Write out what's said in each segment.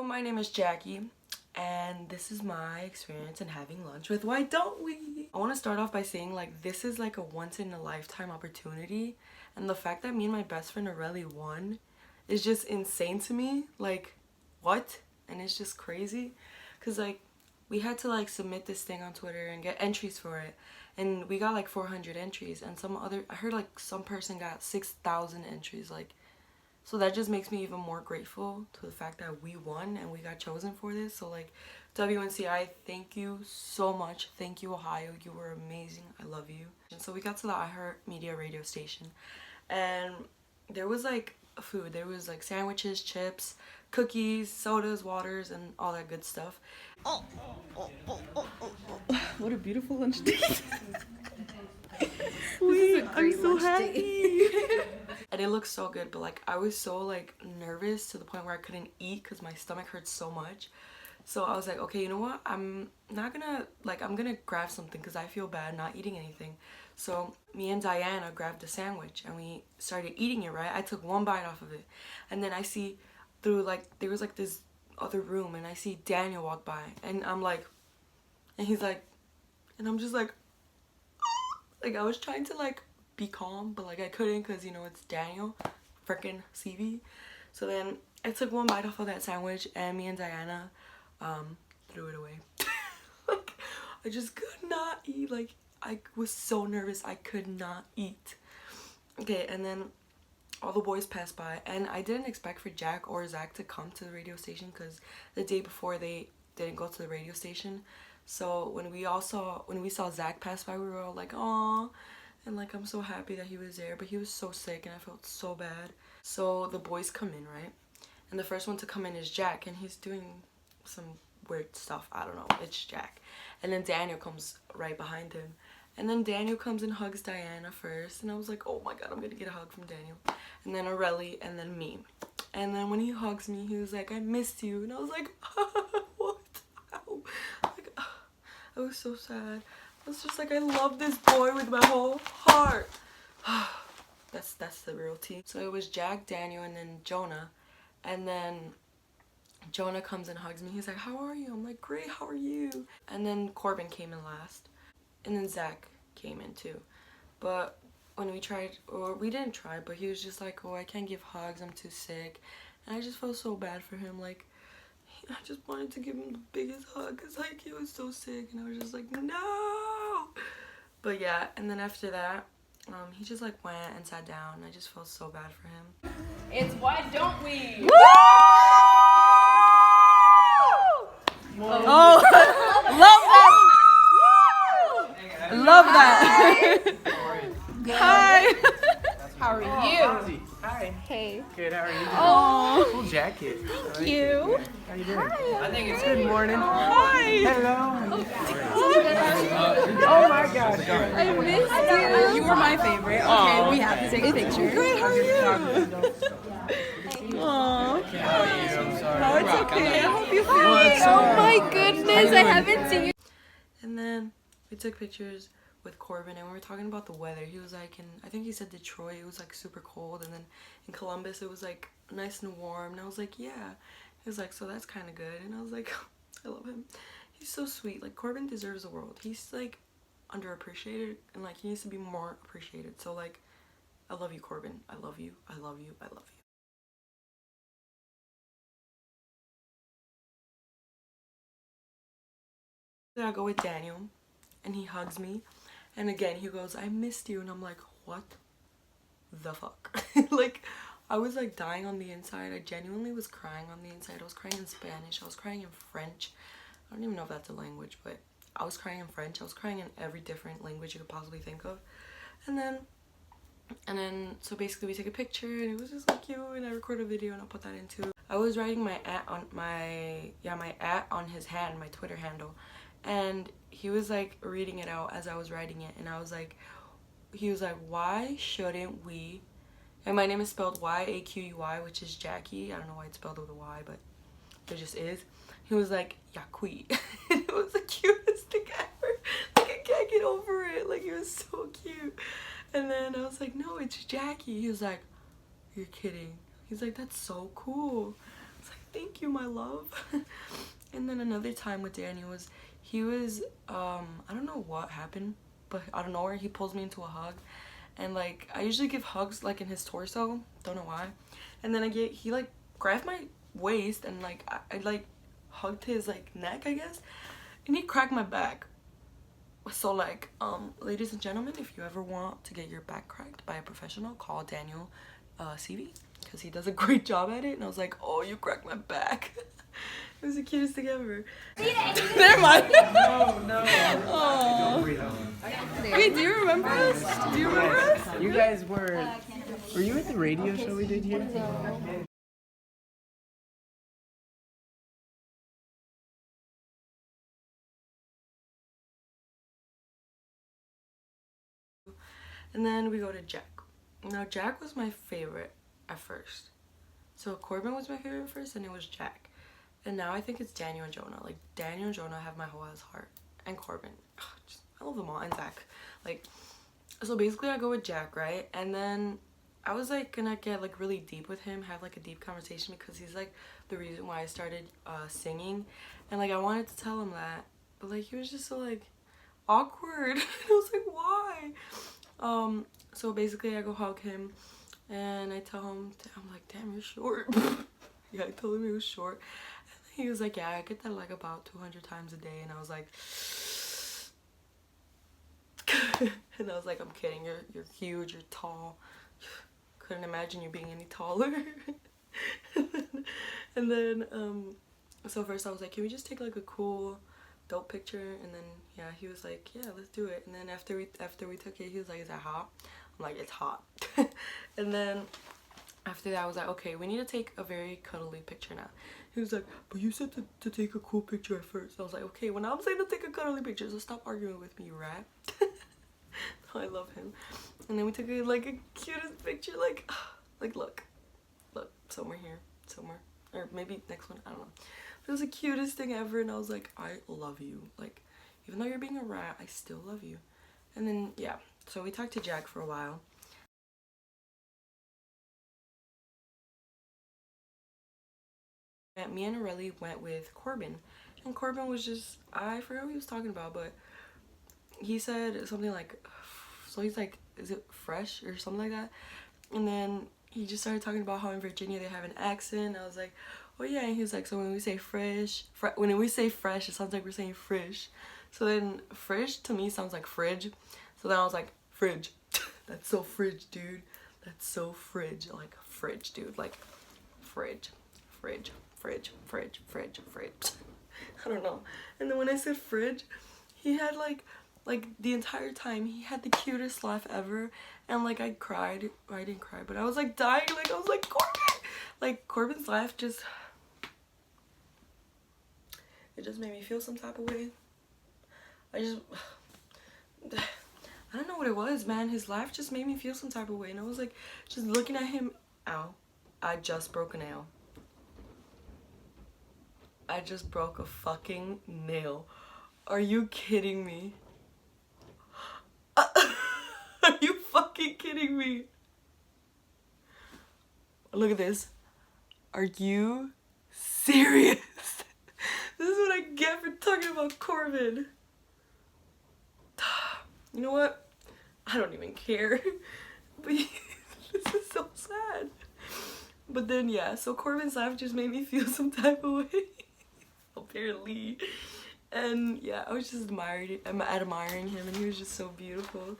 my name is Jackie, and this is my experience in having lunch with Why Don't We? I want to start off by saying, like, this is like a once-in-a-lifetime opportunity, and the fact that me and my best friend Aurelie won is just insane to me. Like, what? And it's just crazy, because, like, we had to, like, submit this thing on Twitter and get entries for it, and we got, like, 400 entries, and I heard, like, some person got 6,000 entries, like. So that just makes me even more grateful to the fact that we won and we got chosen for this. So, like, WNCI, thank you so much. Thank you, Ohio. You were amazing. I love you. And so we got to the iHeartMedia radio station, and there was, like, food. There was, like, sandwiches, chips, cookies, sodas, waters, and all that good stuff. What a beautiful lunch date. I'm so happy. And it looked so good, but, like, I was so, like, nervous to the point where I couldn't eat because my stomach hurt so much. So I was like, okay, you know what, I'm not gonna, like, I'm gonna grab something because I feel bad not eating anything. So me and Diana grabbed a sandwich and we started eating it, right? I took one bite off of it, and then I see through, like, there was, like, this other room, and I see Daniel walk by, and I'm like, and he's like, and I'm just like, like, I was trying to, like, be calm, but, like, I couldn't because, you know, it's Daniel freaking CV. So then I took one bite off of that sandwich, and me and Diana threw it away. Like, I just could not eat. Like, I was so nervous I could not eat. Okay, and then all the boys passed by, and I didn't expect for Jack or Zach to come to the radio station because the day before they didn't go to the radio station. So when we saw Zach pass by, we were all like, "Aw," and, like, I'm so happy that he was there. But he was so sick, and I felt so bad. So the boys come in, right? And the first one to come in is Jack, and he's doing some weird stuff. I don't know. It's Jack. And then Daniel comes right behind him. And then Daniel comes and hugs Diana first, and I was like, oh my god, I'm gonna get a hug from Daniel. And then Aurelie, and then me. And then when he hugs me, he was like, I missed you. And I was like, what? Ow. Like, I was so sad. I was just like, I love this boy with my whole heart. That's the real tea. So it was Jack, Daniel, and then Jonah. And then Jonah comes and hugs me. He's like, how are you? I'm like, great, how are you? And then Corbin came in last. And then Zach came in too. But when we tried, or we didn't try, but he was just like, oh, I can't give hugs, I'm too sick. And I just felt so bad for him. Like, I just wanted to give him the biggest hug because, like, he was so sick, and I was just like, no. But yeah, and then after that, he just, like, went and sat down, and I just felt so bad for him. It's Why Don't We? Woo! Oh, love that. Love that. Hi. How are you? Hi. Hey. Good, how are you doing? Oh, Cool jacket. thank you. How you doing? Hi. I think it's good morning. Hi. Hello. Oh my gosh. I missed you. You were my favorite. Okay, we have to take a picture. Great, how are you? Aww. Oh, it's okay. I hope you feel it. Oh my goodness, I haven't seen you. And then we took pictures with Corbin, and we were talking about the weather. He was like, I think he said Detroit, it was, like, super cold, and then in Columbus it was, like, nice and warm. And I was like, yeah. He was like, so that's kind of good. And I was like, I love him. He's so sweet. Like, Corbin deserves the world. He's, like, underappreciated, and, like, he needs to be more appreciated. So, like, I love you, Corbin. I love you. I love you. I love you. Then I go with Daniel, and he hugs me, and again he goes, I missed you. And I'm like, what the fuck? Like, I was, like, dying on the inside. I genuinely was crying on the inside. I was crying in Spanish, I was crying in French. I don't even know if that's a language, but I was crying in French. I was crying in every different language you could possibly think of. And then so basically we take a picture, and it was just, like, cute, and I record a video, and I'll put that in too. I was writing my at on my at on his hand, my Twitter handle. And he was, like, reading it out as I was writing it, and I was like, he was like, why shouldn't we, and my name is spelled Y-A-Q-U-Y, which is Jackie. I don't know why it's spelled with a Y, but it just is. He was like, Yaqui. And it was the cutest thing ever. Like, I can't get over it. Like, it was so cute. And then I was like, no, it's Jackie. He was like, you're kidding. He's like, that's so cool. I was like, thank you, my love. And then another time with Daniel was, he was, I don't know what happened, but out of nowhere, he pulls me into a hug. And like, I usually give hugs like in his torso, don't know why. And then he like grabbed my waist and like, I like hugged his like neck, I guess. And he cracked my back. So like, ladies and gentlemen, if you ever want to get your back cracked by a professional, call Daniel CV, because he does a great job at it. And I was like, oh, you cracked my back. It was the cutest thing ever. Never mind. No. Oh. Wait, do you remember us? Do you remember us? You guys were you at the radio show we did here? And then we go to Jack. Now, Jack was my favorite at first. So Corbin was my favorite at first, and it was Jack. And now I think it's Daniel and Jonah. Like, Daniel and Jonah have my whole ass heart. And Corbin. I love them all. And Zach. Like, so basically I go with Jack, right? And then I was like gonna get like really deep with him, have like a deep conversation, because he's like the reason why I started singing. And like I wanted to tell him that, but like he was just so like awkward. I was like, why? So basically I go hug him and I tell him, I'm like, damn, you're short. Yeah, I told him he was short. And he was like, yeah, I get that like about 200 times a day. And I was like, and I was like, I'm kidding, you're huge, you're tall. Couldn't imagine you being any taller. And then so first I was like, can we just take like a cool dope picture? And then yeah, he was like, yeah, let's do it. And then after we took it, he was like, is that hot? I'm like, it's hot. And then after that I was like, okay, we need to take a very cuddly picture now. He was like, but you said to take a cool picture at first. I was like, okay, when I'm saying to take a cuddly picture, so stop arguing with me, you rat. I love him. And then we took like a cutest picture, like look somewhere here, somewhere, or maybe next one, I don't know. It was the cutest thing ever, and I was like, I love you. Like, even though you're being a rat, I still love you. And then yeah, so we talked to Jack for a while. And me and Aurelie went with Corbin, and Corbin was just, I forgot what he was talking about, but he said something like, so he's like, is it fresh or something like that? And then he just started talking about how in Virginia they have an accent. I was like, oh yeah. And he was like, so when we say fresh, when we say fresh, it sounds like we're saying frish. So then frish to me sounds like fridge. So then I was like, fridge. That's so fridge, dude. That's so fridge. Like fridge, dude. Like fridge, fridge, fridge, fridge, fridge, fridge. I don't know. And then when I said fridge, he had like the entire time he had the cutest laugh ever. And like I cried. I didn't cry, but I was like dying. Like I was like, Corbin! Like Corbin's laugh just, it just made me feel some type of way. I don't know what it was, man. His laugh just made me feel some type of way. And I was like just looking at him. Ow, I just broke a nail. I just broke a fucking nail. Are you kidding me? Are you fucking kidding me? Look at this. Are you serious? This is what I get for talking about Corbin. You know what? I don't even care. But this is so sad. But then yeah, so Corbin's laugh just made me feel some type of way. Apparently. And yeah, I was just admiring him, and he was just so beautiful.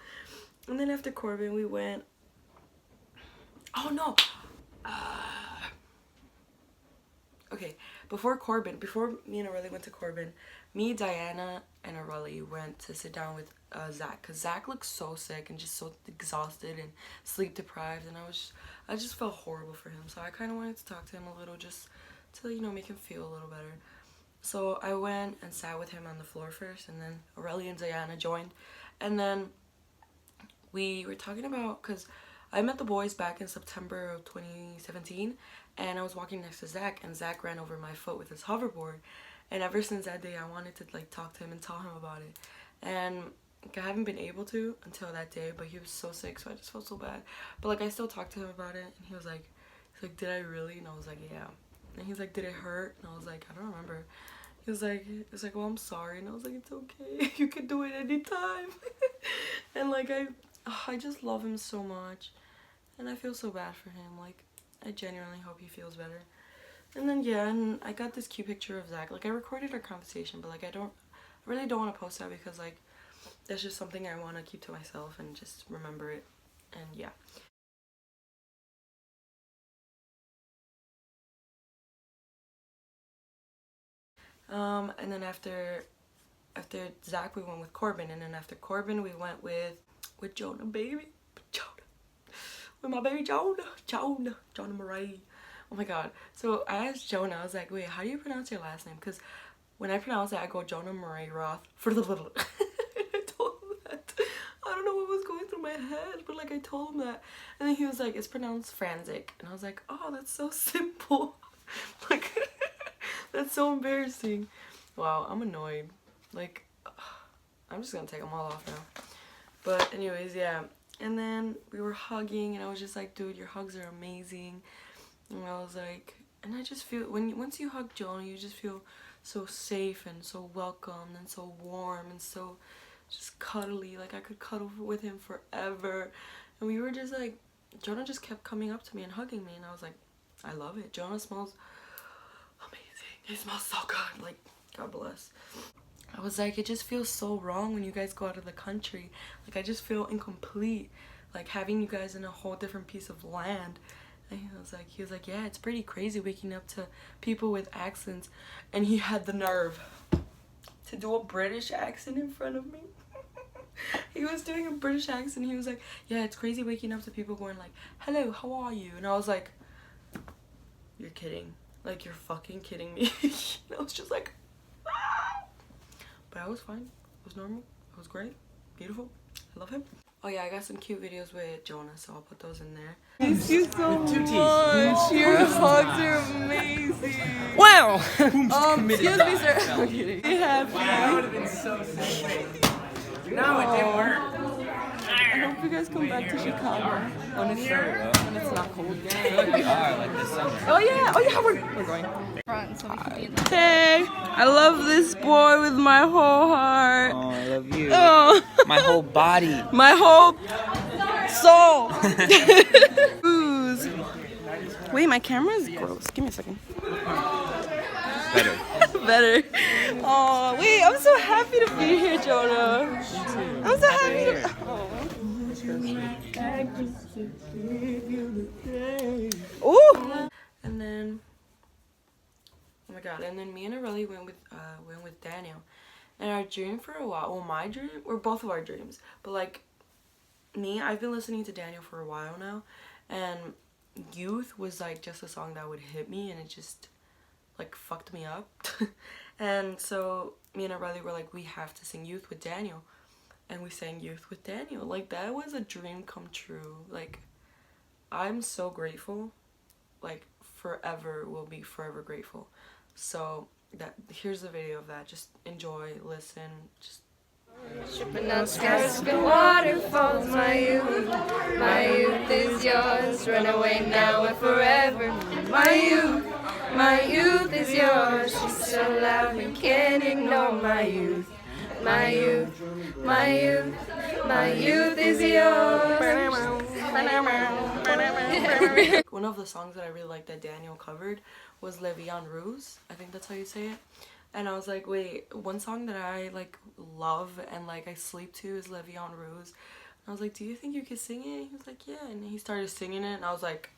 And then after Corbin, we went, oh no, okay, before me and Aurelie went to Corbin, me, Diana, and Aurelie went to sit down with Zach, because Zach looked so sick and just so exhausted and sleep deprived, and I just felt horrible for him. So I kind of wanted to talk to him a little, just to, you know, make him feel a little better. So I went and sat with him on the floor first, and then Aurelie and Diana joined. And then we were talking about, because I met the boys back in September of 2017, and I was walking next to Zach, and Zach ran over my foot with his hoverboard. And ever since that day, I wanted to like talk to him and tell him about it. And like, I haven't been able to until that day, but he was so sick, so I just felt so bad. But like I still talked to him about it, and he's like, did I really? And I was like, yeah. And he's like, did it hurt? And I was like, I don't remember. He was like, well, I'm sorry. And I was like, it's okay. You can do it anytime. And like, I just love him so much. And I feel so bad for him. Like, I genuinely hope he feels better. And then, yeah, and I got this cute picture of Zach. Like, I recorded our conversation, but like, I really don't want to post that because like, that's just something I want to keep to myself and just remember it. And yeah. And then after Zach, we went with Corbin, and then after Corbin, we went with Jonah, baby, with my baby Jonah Murray. Oh my god. So I asked Jonah, I was like, wait, how do you pronounce your last name? Because when I pronounce it, I go Jonah Murray Roth for the little. I told him that. I don't know what was going through my head, but like I told him that, and then he was like, it's pronounced Franzik, and I was like, oh, that's so simple. Like, that's so embarrassing. Wow, I'm annoyed. Like, I'm just gonna take them all off now. But anyways, yeah. And then we were hugging, and I was just like, dude, your hugs are amazing. And I was like, and I just feel, once you hug Jonah, you just feel so safe and so welcome and so warm and so just cuddly. Like, I could cuddle with him forever. And we were just like, Jonah just kept coming up to me and hugging me, and I was like, I love it. Jonah smells amazing. He smells so good. Like, God bless. I was like, it just feels so wrong when you guys go out of the country. Like, I just feel incomplete, like having you guys in a whole different piece of land. And he was like, yeah, it's pretty crazy waking up to people with accents. And he had the nerve to do a British accent in front of me. He was doing a British accent. He was like, yeah, it's crazy waking up to people going like, hello, how are you? And I was like, you're kidding. Like, you're fucking kidding me. And I was just like, ah! But I was fine. It was normal. It was great. Beautiful. I love him. Oh yeah, I got some cute videos with Jonah, so I'll put those in there. Thank you so much. Your hugs are amazing. Wow! Excuse me, sir. I'm kidding. Be happy. That would have been so sick. No, it didn't work. I hope you guys come back to Chicago when it's not cold. I feel like we are, like this summer. Oh yeah, we're going. Front, so we can be in the hey, I love this boy with my whole heart. Oh, I love you. Oh. My whole body. My whole soul. Wait, my camera is gross. Give me a second. Better. Better. Oh, wait, I'm so happy to be here, Jonah. I'm so happy to. Oh. And then, oh my god, and then me and Aurelie went with Daniel. And our dream for a while, well, my dream, or both of our dreams, but like me, I've been listening to Daniel for a while now, and Youth was like just a song that would hit me, and it just like fucked me up. And so me and Aurelie were like, we have to sing Youth with Daniel. And we sang Youth with Daniel. Like, that was a dream come true. Like, I'm so grateful. Like, forever, will be forever grateful. So that, here's the video of that. Just enjoy, listen, just Shipping out skies, spin waterfalls, my youth is yours. Run away now and forever. My youth is yours. She's so loud we can't ignore my youth. My youth is yours. One of the songs that I really liked that Daniel covered was Le Vie en Rose. I think that's how you say it. And I was like, wait, one song that I like love and like I sleep to is Le Vie en Rose. And I was like, do you think you could sing it? He was like, yeah. And he started singing it, and I was like,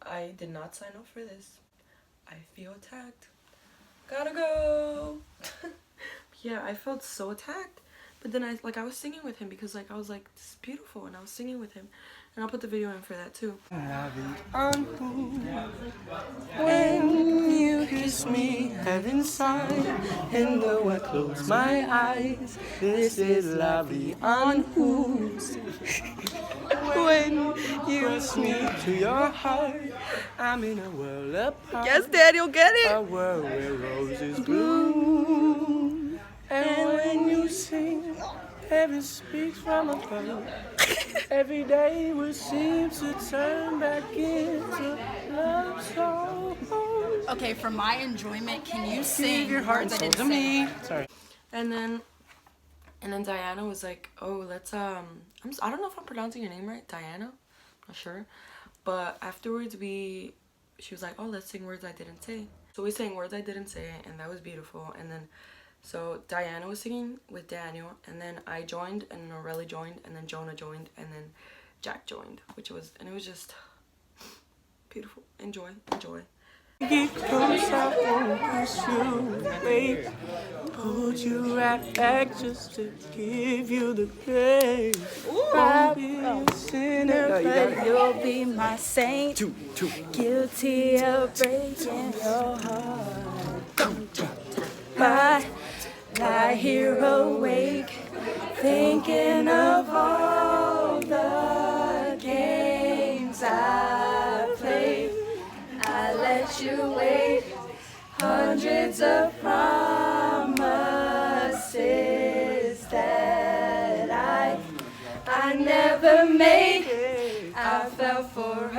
I did not sign up for this. I feel attacked. Gotta go. Yeah, I felt so attacked. But then I was singing with him because like I was like, this is beautiful, and I was singing with him. And I'll put the video in for that too. When you kiss me, heaven sigh, and though I close my eyes, this is La Vie en Rose. When you kiss me to your heart, I'm in a world apart. Yes, Daniel, get it. A world where roses bloom. And when you sing Heaven speaks from above. Every day would seem to turn back into love songs. Okay, for my enjoyment, can you Give sing your heart and words I soul didn't to say? me. Sorry. And then Diana was like, oh, let's I don't know if I'm pronouncing your name right, Diana, not sure, but afterwards she was like, oh, let's sing words I didn't say. So we sang words I didn't say, and that was beautiful. And then so Diana was singing with Daniel, and then I joined, and then Aurelie joined, and then Jonah joined, and then Jack joined, it was just beautiful. Enjoy. Get close, I won't push you away. Hold you right back just to give you the grace. I'll be a sinner, but You'll be my saint. two. Guilty of breaking your heart. Lie here awake, thinking of all the games I played. I let you wait, hundreds of promises that I never made. I fell forever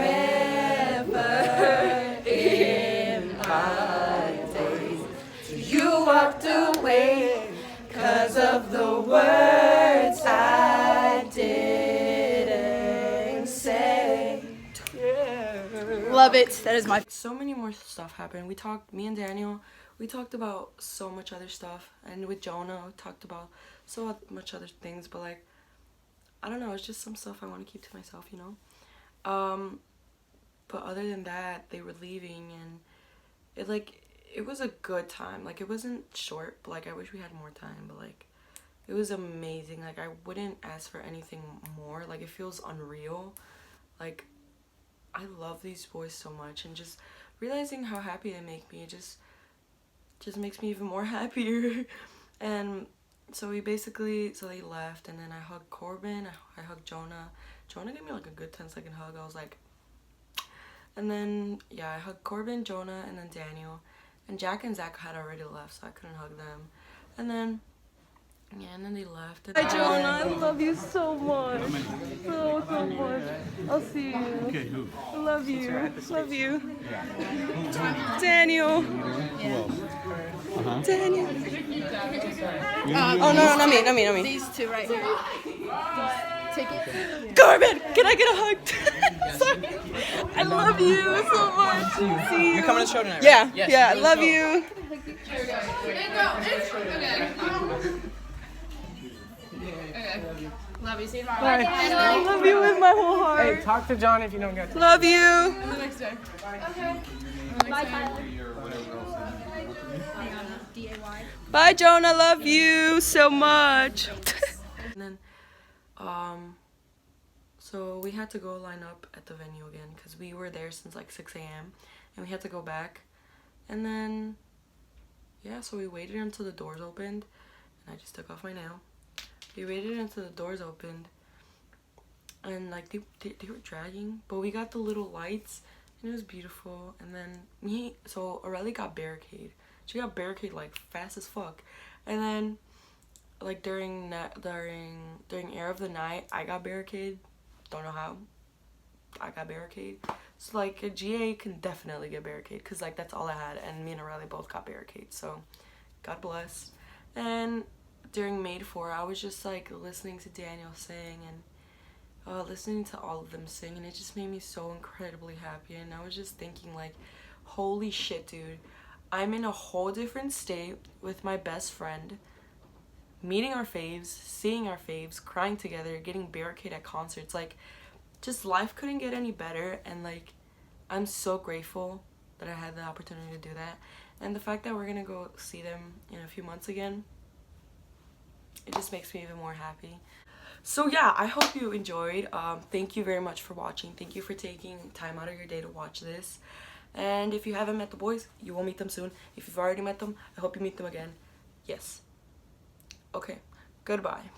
in my days. You walked away 'cause of the words I didn't say. Love it. That is my. So many more stuff happened. Me and Daniel, we talked about so much other stuff, and with Jonah we talked about so much other things, but like, I don't know, it's just some stuff I want to keep to myself, you know. But other than that, they were leaving, and it was a good time. Like, it wasn't short, but like, I wish we had more time, but like, it was amazing. Like, I wouldn't ask for anything more. Like, it feels unreal. Like, I love these boys so much, and just realizing how happy they make me, it just makes me even more happier. And so they left, and then I hugged Corbin, I hugged Jonah. Jonah gave me like a good 10-second hug. I was like, and then yeah, I hugged Corbin, Jonah, and then Daniel. And Jack and Zach had already left, so I couldn't hug them. And then they left. Hi, Jonah. I love you so much. So much. I'll see you. Okay, who? I love you. Love you. Daniel. Daniel. Oh, no, not me. These two right here. Take it. Corbin, can I get a hug? Sorry. I love you so much. See you. You're coming to the show tonight, right? Yeah, Yes, yeah, I you love go. you. Love you. See you Bye. tomorrow. I love you with my whole heart. Hey, talk to John if you don't get to. Love you. Bye, Tyler. Bye, Jonah. Love you so much. And then so we had to go line up at the venue again, because we were there since like 6 a.m. and we had to go back. And then yeah, so we waited until the doors opened, and I just took off my nail. We waited until the doors opened, and like they were dragging, but we got the little lights, and it was beautiful. And then so Aurelie got barricade. She got barricade like fast as fuck. And then like during Air of the Night, I got barricade. Don't know how I got barricade. So like a GA can definitely get barricade, because like that's all I had, and me and Aurelie both got barricade, so God bless. And during Made 4, I was just like listening to Daniel sing, and listening to all of them sing, and it just made me so incredibly happy. And I was just thinking like, holy shit, dude, I'm in a whole different state with my best friend, meeting our faves, seeing our faves, crying together, getting barricade at concerts. Like, just life couldn't get any better. And like, I'm so grateful that I had the opportunity to do that. And the fact that we're gonna go see them in a few months again, it just makes me even more happy. So yeah, I hope you enjoyed. Thank you very much for watching. Thank you for taking time out of your day to watch this. And if you haven't met the boys, you will meet them soon. If you've already met them, I hope you meet them again. Yes. Okay. Goodbye.